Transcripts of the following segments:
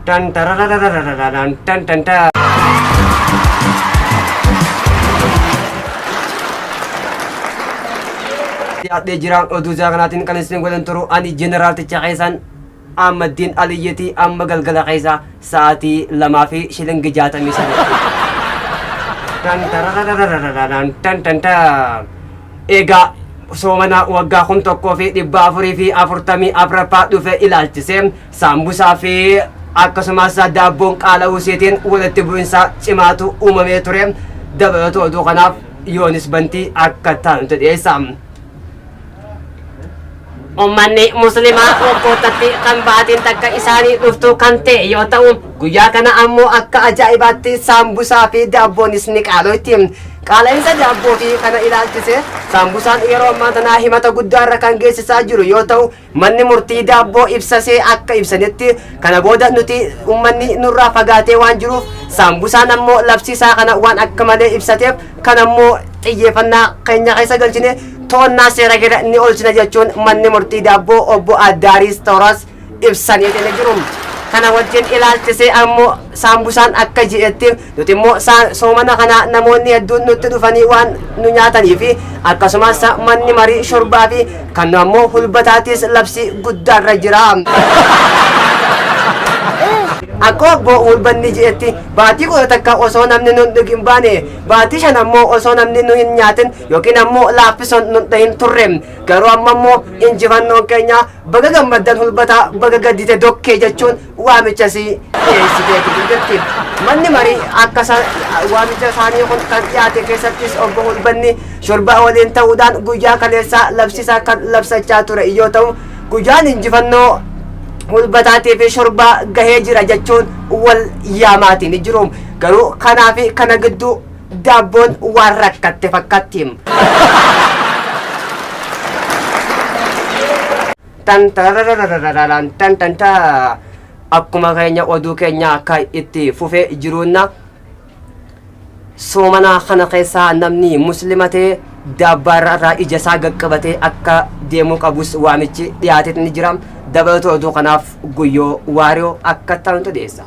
Tan tararararararan tan tan tan. Yaadee jiraan oduu kanaatiin kan isin godhan turu ani jeneraaticha keessan Ahmadiin Aliyyati amma galgala keessa sa'aatii 2:63. Tan tararararararan tan tan tan. Egaa soomana waggaa 1444 dhufe ilaalchise saambusaa fi akkasumas daabboon qaala'uu isheetiin walitti bu'insa cimaatu uumamee ture. Dabalatu oduu kanaaf Yoonis Bantii akka taantu dhiyeessa. Ummanni muslimaa waggootatti kan baatiin takka isaanii dhuftu kan ta'e yoo ta'u guyyaa kana ammoo akka ajaa'ibaatti saambusaa fi daabboonis ni qaala'otti. Qaala'insa daabboo fi kana ilaalchise saambusaan yeroo ammaa tanaa himata guddaarra kan geessisaa jiru yoo ta'u manni murtii daabboo ibsasee akka ibsanitti kana booda nuti ummanni nurraa fagaatee waan jiruuf saambusaan ammoo labsiisaa kana waan akka malee ibsateef kan ammoo xiyyeeffannaa keenya keessa galchine to'annaa seera gada ni oolchina jechuun manni murtii daabboo obbo Addaaris Tooras ibsanii jiru. Kana wajjin ilaalchisee ammoo saambusaan akka jedhetti nuti immoo soomana kana namoonni hedduun nutti dhufanii waan nu nyaatanii fi akkasumas manni marii shorbaa fi kan ammoo hulbataatis labsii guddaarra jira. Akka obbo Hulbanni jedhetti baatii 10 takka osoo namni nun dhugin baane baatii 5 ammoo osoo namni nu hin nyaatin yookiin ammoo laaffison nun dhahin turre garuu amma ammoo injifannoon keenya baga gammaddan hulbataa baga gaddite dokkee jechuun waamichasi dhiyeessitee jirti. Manni marii akka waamicha isaanii kun kan dhiyaate keessattis obbo Hulbanni shorbaa waliin ta'uudhaan guyyaa kaleessaa labsisaa kan labsachaa ture yoo ta'u guyyaan injifannoo hulbataatii fi shorbaa gahee jira jechuun wal yaamaatiin jiru. Garuu kanaa fi kana gidduu daabboon waan rakkatte fakkaatti. Tan tarararararan tan tan ta. Akkuma keenya oduu keenya akka itti fufee jiruunna soomana kana keessaa namni muslima ta'e daabbaarraa ija isaa gaqqabatee akka deemuu qabus waamichi dhiyaateet ni jira. Dabalatu oduu kanaaf guyyoo waariyoo akka taantu dhiyeessa.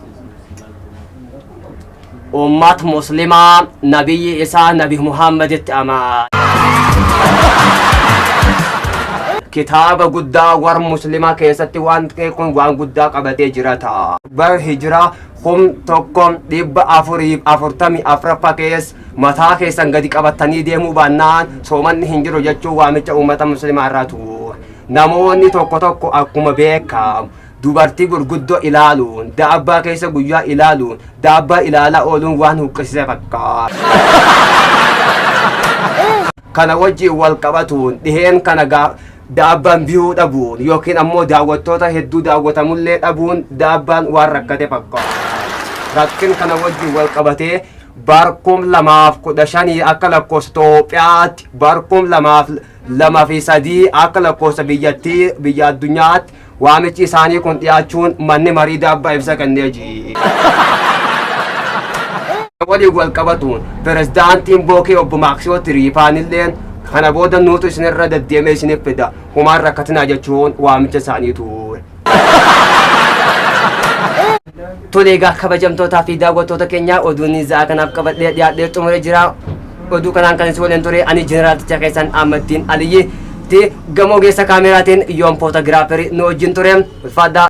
Ummat muslimaa nabiyyi isaa nabi Muhammaditti amaa. Kitaaba guddaa war muslimaa keessatti waan kun waan guddaa qabatee jirata. Bar hijiraa 1444 keessa mataa keessan gadi qabatanii deemuu baannaan soomanni hin jiru jechuun waamicha uummata muslimaa irraatu. Namoonni tokko tokko akkuma beekamu dubartii gurguddoo ilaaluun daabbaa keessa guyyaa ilaaluun daabbaa ilaalaa ooluun waan huqqisiise fakkaata. Kana wajjin wal qabatuun dhiheen kana daabbaan biyuu dhabuun yookiin ammoo daawwattoota hedduu daawwatamullee dhabuun daabbaan waan rakkate fakkaata. Rakkin kana wajjin wal qabatee barkum 2015 akka lakkoofsa Itoophiyaatti barkum 2003 akka lakkoofsa biyya addunyaatti waamichi isaanii kun dhiyaachuun manni marii daabbaa ibsa kennee jira. Waliin wal qabatuun pirezidaantiin bookee obbo Maaksiyoo Tiriifaanilleen kana booda nuutu isinirra deddeemee isiniif fida humaan rakkatinaa jechuun waamicha isaaniitu. Tole egaa kabajamtootaa fi daawwattoota keenya oduun izaa kanaaf qabadhee dhiyaadhee xumuree jira. Oduu kanaan kan isin waliin ture ani jeneraaticha keessan Ahmadiin Aliyyi gamoo geessa kaameraatiin yoon footogiraaferii nu wajjin ture. Ulfaadhaa.